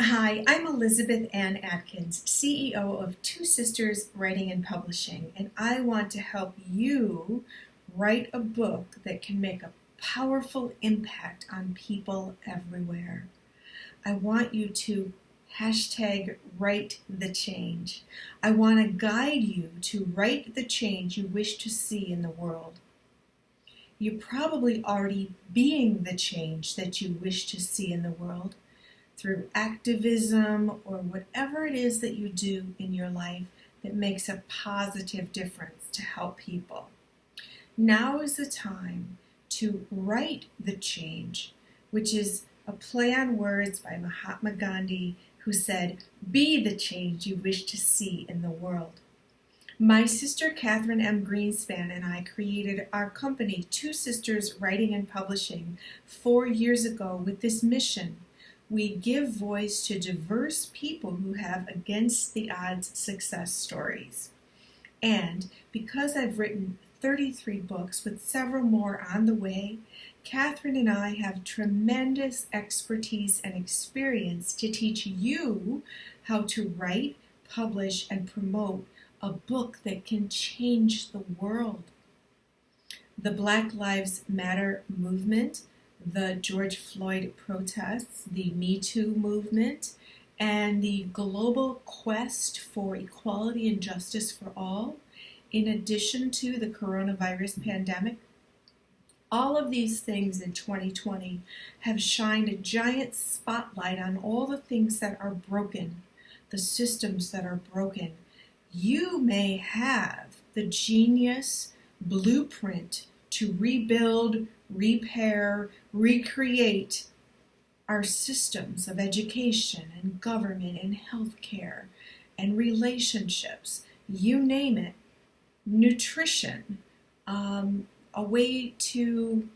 Hi, I'm Elizabeth Ann Atkins, CEO of Two Sisters Writing and Publishing, and I want to help you write a book that can make a powerful impact on people everywhere. I want you to write the change. I want to guide you to write the change you wish to see in the world. You're probably already being the change that you wish to see in the world through activism or whatever it is that you do in your life that makes a positive difference to help people. Now is the time to write the change, which is a play on words by Mahatma Gandhi, who said, "Be the change you wish to see in the world." My sister Catherine M. Greenspan and I created our company, Two Sisters Writing and Publishing, 4 years ago with this mission. We give voice to diverse people who have against the odds success stories. And because I've written 33 books with several more on the way, Catherine and I have tremendous expertise and experience to teach you how to write, publish, and promote a book that can change the world. The Black Lives Matter movement, the George Floyd protests, the Me Too movement, and the global quest for equality and justice for all, in addition to the coronavirus pandemic. All of these things in 2020 have shined a giant spotlight on all the things that are broken, the systems that are broken. You may have the genius blueprint to rebuild, repair, recreate our systems of education and government and healthcare and relationships, you name it, nutrition, a way to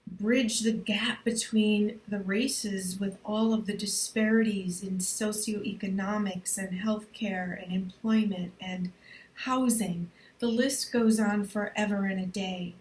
bridge the gap between the races with all of the disparities in socioeconomics and healthcare and employment and housing. The list goes on forever and a day.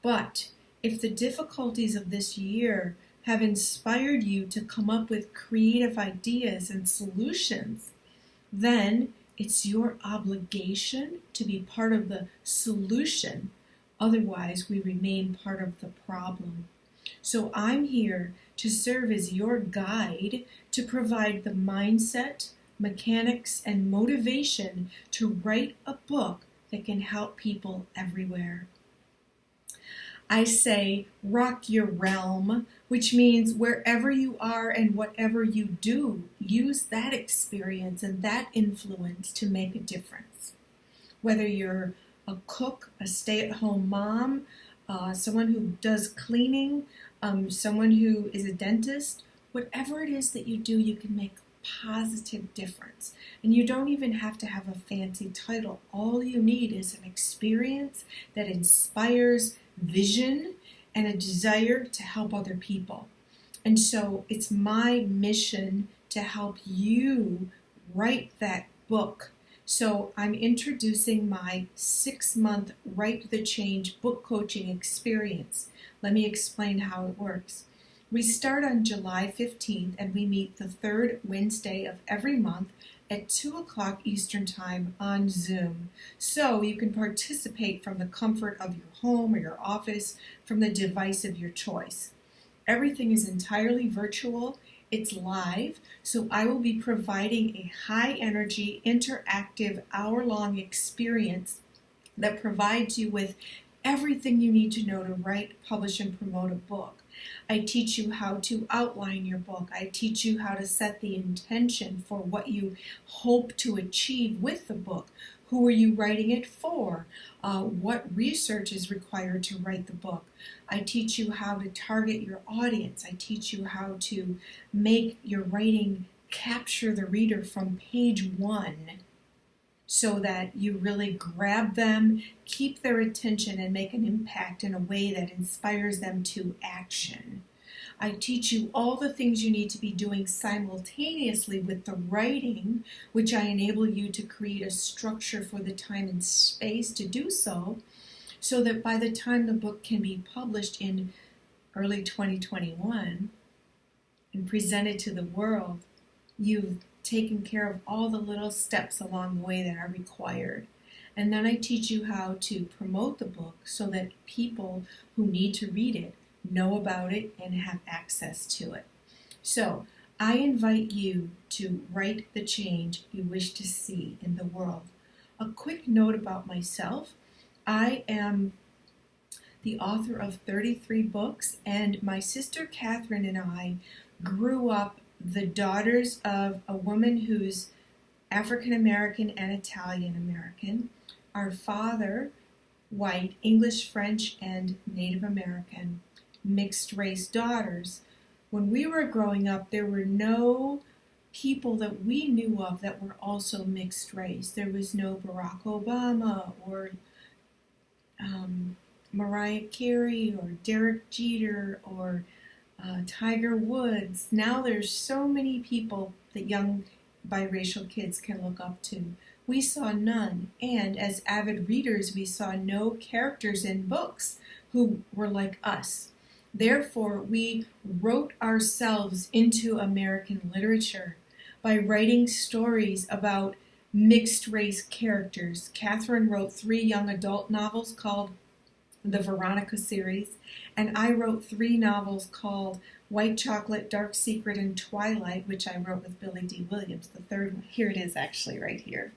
But if the difficulties of this year have inspired you to come up with creative ideas and solutions, then it's your obligation to be part of the solution. Otherwise, we remain part of the problem. So I'm here to serve as your guide to provide the mindset, mechanics, and motivation to write a book that can help people everywhere. I say rock your realm, which means wherever you are and whatever you do, use that experience and that influence to make a difference. Whether you're a cook, a stay-at-home mom, someone who does cleaning, someone who is a dentist, whatever it is that you do, you can make a positive difference. And you don't even have to have a fancy title. All you need is an experience that inspires vision and a desire to help other people. And so it's my mission to help you write that book. So I'm introducing my 6-month Write the Change book coaching experience. Let me explain how it works. We start on July 15th and we meet the third Wednesday of every month at 2 o'clock Eastern Time on Zoom. So you can participate from the comfort of your home or your office, from the device of your choice. Everything is entirely virtual. It's live, so I will be providing a high-energy, interactive, hour-long experience that provides you with everything you need to know to write, publish, and promote a book. I teach you how to outline your book. I teach you how to set the intention for what you hope to achieve with the book. Who are you writing it for? What research is required to write the book? I teach you how to target your audience. I teach you how to make your writing capture the reader from page 1 so that you really grab them, keep their attention, and make an impact in a way that inspires them to action. I teach you all the things you need to be doing simultaneously with the writing, which I enable you to create a structure for the time and space to do so that by the time the book can be published in early 2021, and presented to the world, you've taken care of all the little steps along the way that are required. And then I teach you how to promote the book so that people who need to read it know about it and have access to it. So I invite you to write the change you wish to see in the world. A quick note about myself. I am the author of 33 books, and my sister Catherine and I grew up the daughters of a woman who's African American and Italian American. Our father, white, English, French, and Native American, mixed race daughters. When we were growing up, there were no people that we knew of that were also mixed race. There was no Barack Obama or Mariah Carey or Derek Jeter or Tiger Woods. Now there's so many people that young biracial kids can look up to. We saw none, and as avid readers, we saw no characters in books who were like us. Therefore, we wrote ourselves into American literature by writing stories about mixed race characters. Catherine wrote 3 young adult novels called the Veronica series, and I wrote 3 novels called White Chocolate, Dark Secret, and Twilight, which I wrote with Billy D. Williams. The third one, here it is actually right here.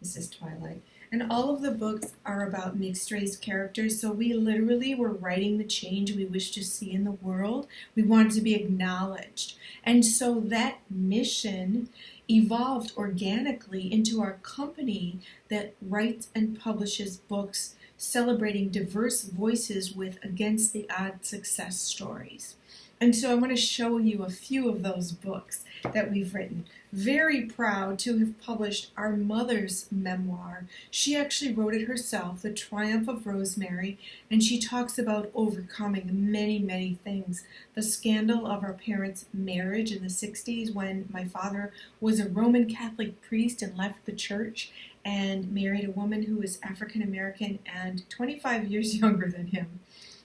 This is Twilight. And all of the books are about mixed race characters, so we literally were writing the change we wish to see in the world. We wanted to be acknowledged. And so that mission evolved organically into our company that writes and publishes books celebrating diverse voices with against the odds success stories. And so I want to show you a few of those books that we've written. Very proud to have published our mother's memoir. She actually wrote it herself, The Triumph of Rosemary, and she talks about overcoming many, many things. The scandal of our parents' marriage in the 60s when my father was a Roman Catholic priest and left the church and married a woman who was African American and 25 years younger than him.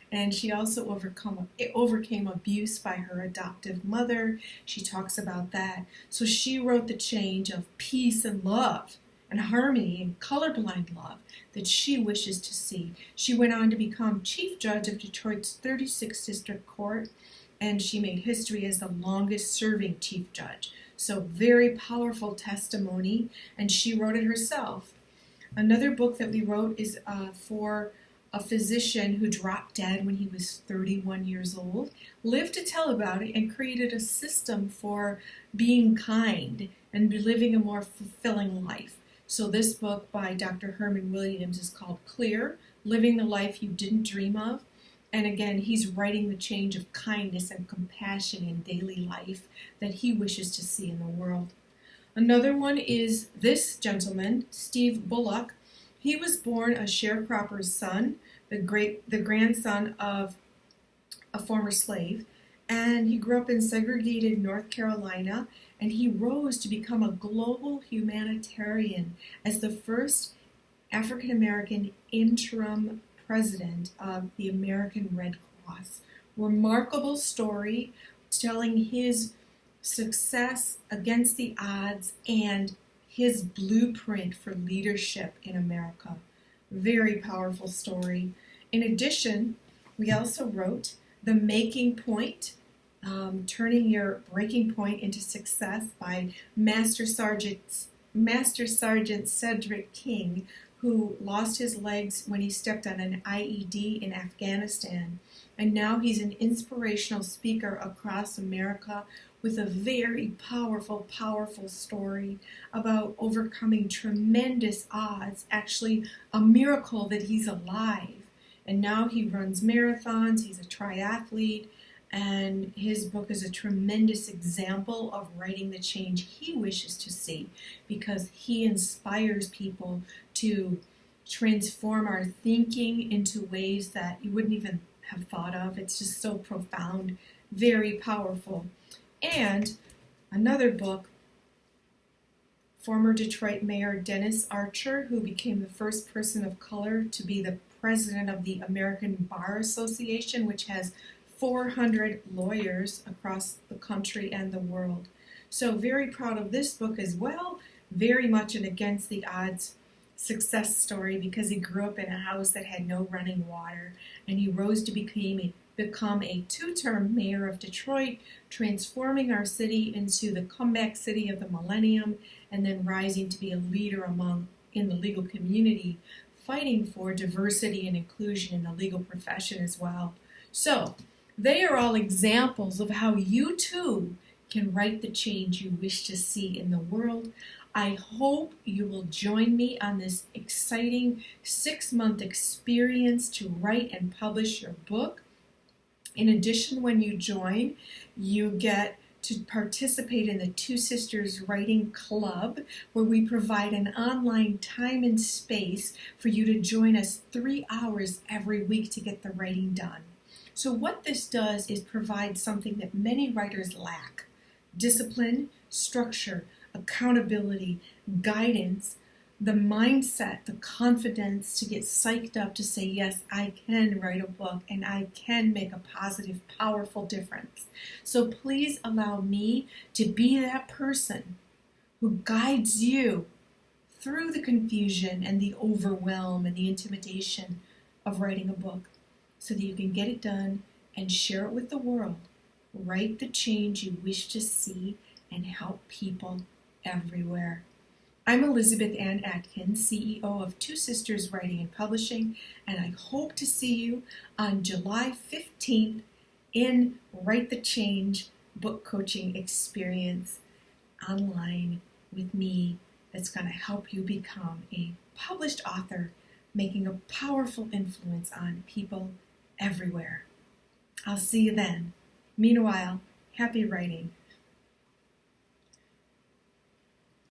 And she also overcame abuse by her adoptive mother. She talks about that. So she wrote the change of peace and love and harmony and colorblind love that she wishes to see. She went on to become chief judge of Detroit's 36th District Court, and she made history as the longest serving chief judge. So very powerful testimony, and she wrote it herself. Another book that we wrote is for a physician who dropped dead when he was 31 years old, lived to tell about it, and created a system for being kind and living a more fulfilling life. So this book by Dr. Herman Williams is called Clear, Living the Life You Didn't Dream of. And again, he's writing the change of kindness and compassion in daily life that he wishes to see in the world. Another one is this gentleman, Steve Bullock. He was born a sharecropper's son, the grandson of a former slave, and he grew up in segregated North Carolina, and he rose to become a global humanitarian as the first African American interim president of the American Red Cross. Remarkable story telling his success against the odds and his blueprint for leadership in America. Very powerful story. In addition, we also wrote The Making Point, Turning Your Breaking Point into Success by Master Sergeant Cedric King, who lost his legs when he stepped on an IED in Afghanistan. And now he's an inspirational speaker across America with a very powerful, powerful story about overcoming tremendous odds, actually a miracle that he's alive. And now he runs marathons, he's a triathlete, and his book is a tremendous example of writing the change he wishes to see because he inspires people to transform our thinking into ways that you wouldn't even have thought of. It's just so profound, very powerful. And another book, former Detroit Mayor Dennis Archer, who became the first person of color to be the president of the American Bar Association, which has 400 lawyers across the country and the world. So very proud of this book as well. Very much an against the odds success story because he grew up in a house that had no running water, and he rose to become a two-term mayor of Detroit, transforming our city into the comeback city of the millennium, and then rising to be a leader in the legal community, fighting for diversity and inclusion in the legal profession as well. So they are all examples of how you too can write the change you wish to see in the world. I hope you will join me on this exciting 6-month experience to write and publish your book. In addition, when you join, you get to participate in the Two Sisters Writing Club, where we provide an online time and space for you to join us 3 hours every week to get the writing done. So what this does is provide something that many writers lack: discipline, structure, accountability, guidance, the mindset, the confidence to get psyched up to say, yes, I can write a book and I can make a positive, powerful difference. So please allow me to be that person who guides you through the confusion and the overwhelm and the intimidation of writing a book so that you can get it done and share it with the world. Write the change you wish to see and help people everywhere. I'm Elizabeth Ann Atkins, CEO of Two Sisters Writing and Publishing, and I hope to see you on July 15th in Write the Change book coaching experience online with me that's going to help you become a published author, making a powerful influence on people everywhere. I'll see you then. Meanwhile, happy writing.